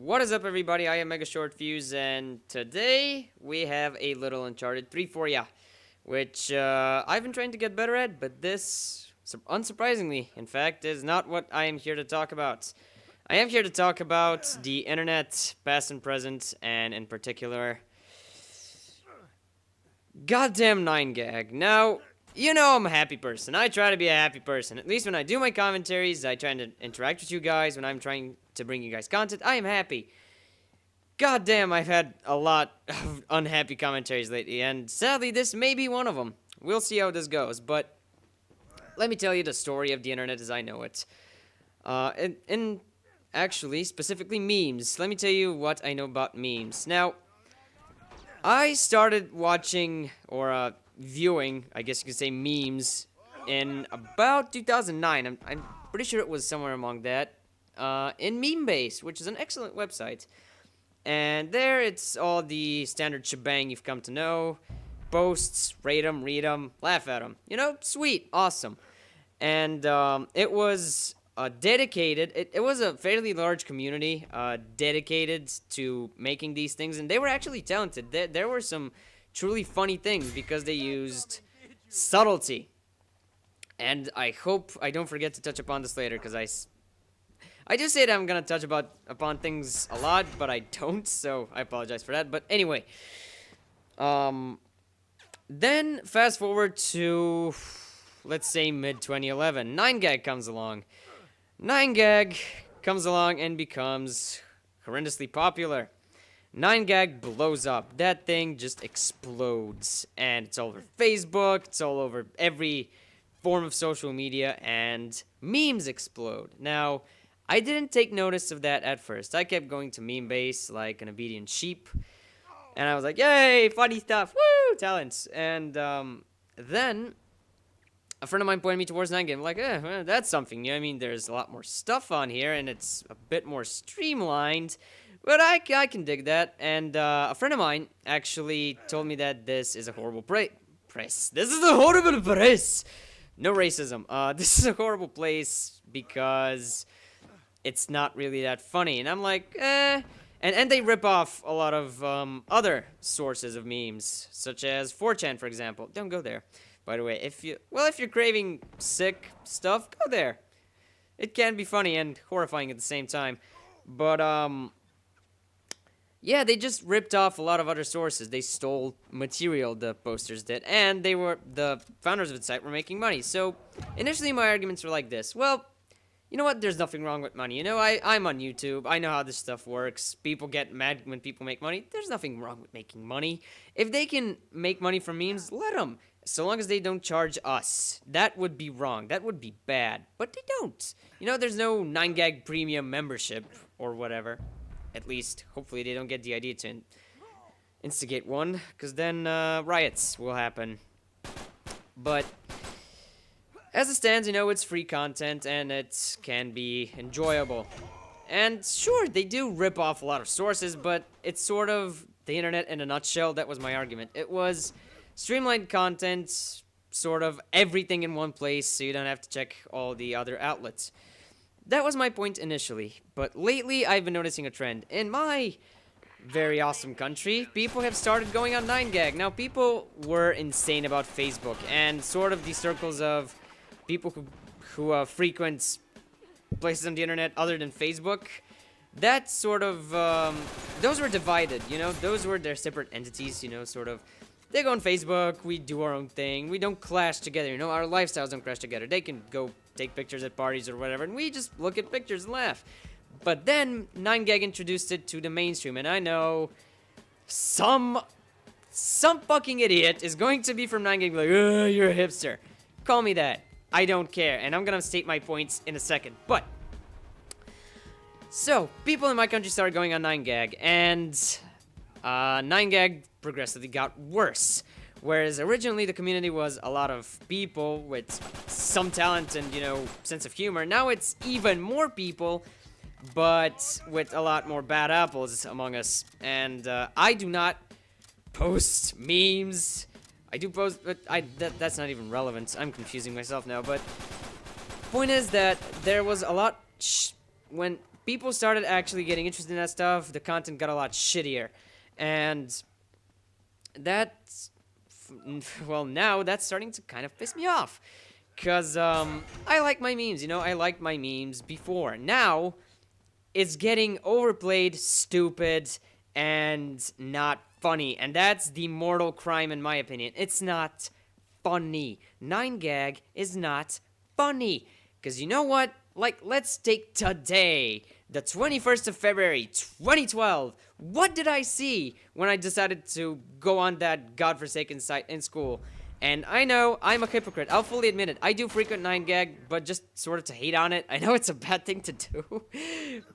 What is up, everybody? I am Mega Short Fuse, and today we have a little Uncharted 3 for ya, which I've been trying to get better at, but this, unsurprisingly, in fact, is not what I am here to talk about. I am here to talk about the internet, past and present, and in particular, goddamn 9gag. Now, you know I'm a happy person. I try to be a happy person. At least when I do my commentaries, I try to interact with you guys. When I'm trying to bring you guys content, I am happy. God damn, I've had a lot of unhappy commentaries lately, and sadly, this may be one of them. We'll see how this goes, but let me tell you the story of the internet as I know it. And actually, specifically memes. Let me tell you what I know about memes. Now, I started watching, or viewing, I guess you could say, memes in about 2009. I'm pretty sure it was somewhere among that. In Memebase, which is an excellent website. And there, it's all the standard shebang you've come to know. Posts, rate them, read them, laugh at them. You know, sweet, awesome. And it was dedicated, it was a fairly large community dedicated to making these things. And they were actually talented. There were some truly funny things because they used subtlety. And I hope I don't forget to touch upon this later, because I do say that I'm gonna touch upon things a lot, but I don't, so I apologize for that. But anyway, then fast forward to, let's say, mid-2011. 9gag comes along. 9gag comes along and becomes horrendously popular. 9gag blows up. That thing just explodes. And it's all over Facebook, it's all over every form of social media, and memes explode. Now, I didn't take notice of that at first. I kept going to Memebase like an obedient sheep. And I was like, yay, funny stuff, woo, talents. And then a friend of mine pointed me towards 9gag. I'm like, well, that's something new. I mean, there's a lot more stuff on here, and it's a bit more streamlined. But I can dig that. And a friend of mine actually told me that this is a horrible press. This is a horrible press. No racism. This is a horrible place because it's not really that funny. And I'm like, eh. And they rip off a lot of other sources of memes, such as 4chan, for example. Don't go there, by the way. If you're craving sick stuff, go there. It can be funny and horrifying at the same time. But, yeah, they just ripped off a lot of other sources. They stole material, the posters did, and the founders of the site were making money. So, initially my arguments were like this. Well, you know what? There's nothing wrong with money. You know, I'm on YouTube. I know how this stuff works. People get mad when people make money. There's nothing wrong with making money. If they can make money from memes, let them. So long as they don't charge us. That would be wrong. That would be bad. But they don't. You know, there's no 9gag premium membership or whatever. At least, hopefully they don't get the idea to instigate one, because then riots will happen. But as it stands, you know, it's free content and it can be enjoyable. And sure, they do rip off a lot of sources, but it's sort of the internet in a nutshell. That was my argument. It was streamlined content, sort of everything in one place, so you don't have to check all the other outlets. That was my point initially, but lately I've been noticing a trend. In my very awesome country, people have started going on 9gag. Now, people were insane about Facebook, and sort of the circles of people who frequent places on the internet other than Facebook, that sort of, those were divided, you know? Those were their separate entities, you know, sort of. They go on Facebook, we do our own thing, we don't clash together, you know? Our lifestyles don't clash together. They can go take pictures at parties or whatever, and we just look at pictures and laugh. But then 9gag introduced it to the mainstream, and I know some fucking idiot is going to be from 9gag like, you're a hipster. Call me that. I don't care, and I'm gonna state my points in a second. But so people in my country started going on 9gag, and 9gag progressively got worse. Whereas originally the community was a lot of people with some talent and, you know, sense of humor. Now it's even more people, but with a lot more bad apples among us. And I do not post memes. I do post, but that's not even relevant. I'm confusing myself now. But point is that there was a lot when people started actually getting interested in that stuff, the content got a lot shittier. And that's, well, now that's starting to kind of piss me off. Because I like my memes, I liked my memes before. Now, it's getting overplayed, stupid, and not funny. And that's the mortal crime in my opinion. It's not funny. 9gag is not funny. Because you know what? Like, let's take today, the 21st of February, 2012. What did I see when I decided to go on that godforsaken site in school? And I know, I'm a hypocrite. I'll fully admit it. I do frequent 9gag, but just sort of to hate on it. I know it's a bad thing to do.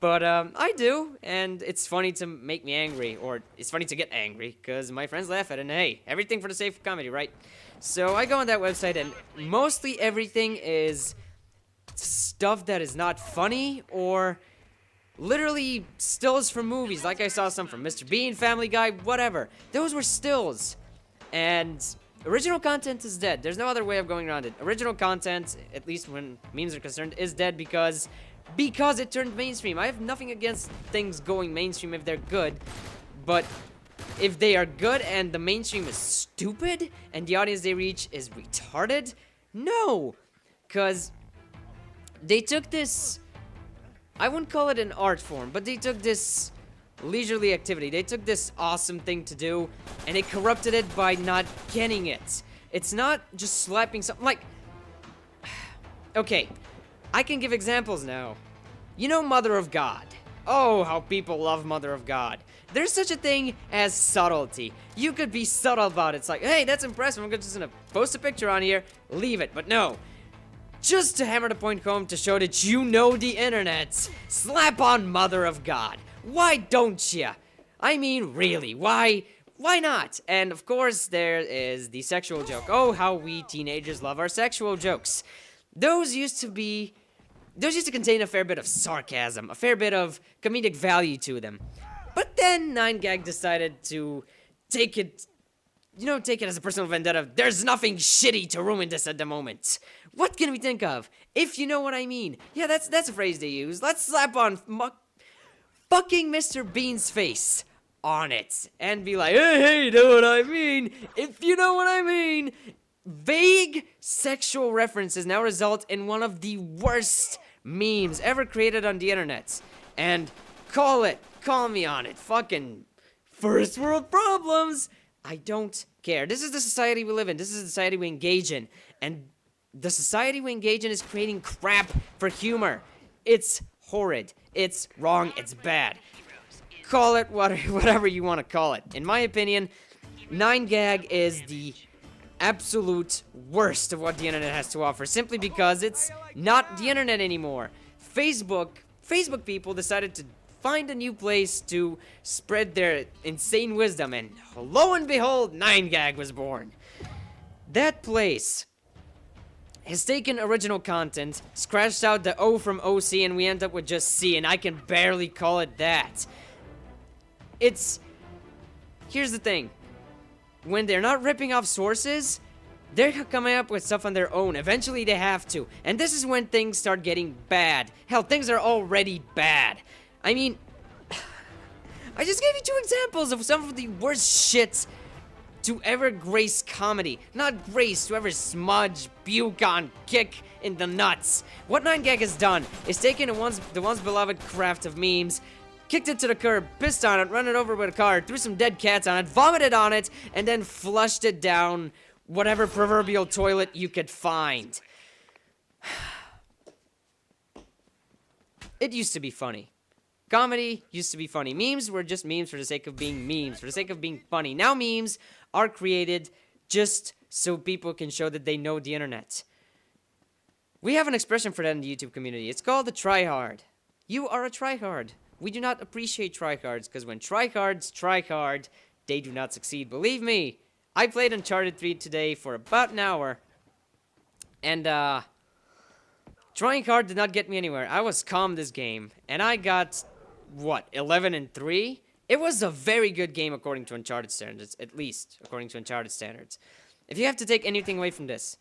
But, I do. And it's funny to make me angry. Or, it's funny to get angry. Because my friends laugh at it. And hey, everything for the sake of comedy, right? So, I go on that website, and mostly everything is stuff that is not funny, or literally stills from movies. Like I saw some from Mr. Bean, Family Guy, whatever. Those were stills. And original content is dead. There's no other way of going around it. Original content, at least when memes are concerned, is dead because it turned mainstream. I have nothing against things going mainstream if they're good, but if they are good and the mainstream is stupid and the audience they reach is retarded, no. Because they took this, I wouldn't call it an art form, but they took this leisurely activity. They took this awesome thing to do, and they corrupted it by not getting it. It's not just slapping something, like, okay, I can give examples now. You know Mother of God. Oh, how people love Mother of God. There's such a thing as subtlety. You could be subtle about it. It's like, hey, that's impressive. I'm just gonna post a picture on here, leave it. But no. Just to hammer the point home to show that you know the internet, slap on Mother of God. Why don't ya? I mean, really, why not? And of course, there is the sexual joke. Oh, how we teenagers love our sexual jokes. Those used to contain a fair bit of sarcasm, a fair bit of comedic value to them. But then 9gag decided to take it as a personal vendetta. There's nothing shitty to ruin this at the moment. What can we think of? If you know what I mean. Yeah, that's a phrase they use. Let's slap on fucking Mr. Bean's face on it and be like, hey, you know what I mean? If you know what I mean. Vague sexual references now result in one of the worst memes ever created on the internet. And call me on it. Fucking first world problems. I don't care. This is the society we live in. This is the society we engage in. And the society we engage in is creating crap for humor. It's horrid. It's wrong. It's bad. Call it whatever you want to call it. In my opinion, 9gag is the absolute worst of what the internet has to offer, simply because it's not the internet anymore. Facebook people decided to find a new place to spread their insane wisdom, and lo and behold, 9gag was born. That place has taken original content, scratched out the O from OC, and we end up with just C, and I can barely call it that. Here's the thing. When they're not ripping off sources, they're coming up with stuff on their own. Eventually they have to. And this is when things start getting bad. Hell, things are already bad. I mean, I just gave you 2 examples of some of the worst shits to ever grace comedy. Not grace, to ever smudge, puke on, kick in the nuts. What 9gag has done is taken the once beloved craft of memes, kicked it to the curb, pissed on it, run it over with a car, threw some dead cats on it, vomited on it, and then flushed it down whatever proverbial toilet you could find. It used to be funny. Comedy used to be funny. Memes were just memes for the sake of being memes, for the sake of being funny. Now memes are created just so people can show that they know the internet. We have an expression for that in the YouTube community. It's called the tryhard. You are a tryhard. We do not appreciate tryhards, because when tryhards try hard, they do not succeed. Believe me, I played Uncharted 3 today for about an hour, and trying hard did not get me anywhere. I was calm this game, and I got, 11-3? It was a very good game according to Uncharted standards, at least according to Uncharted standards. If you have to take anything away from this,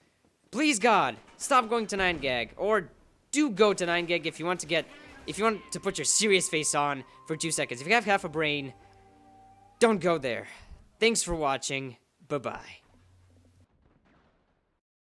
please God, stop going to 9gag, or do go to 9gag if you want to get if you want to put your serious face on for 2 seconds. If you have half a brain, don't go there. Thanks for watching. Bye-bye.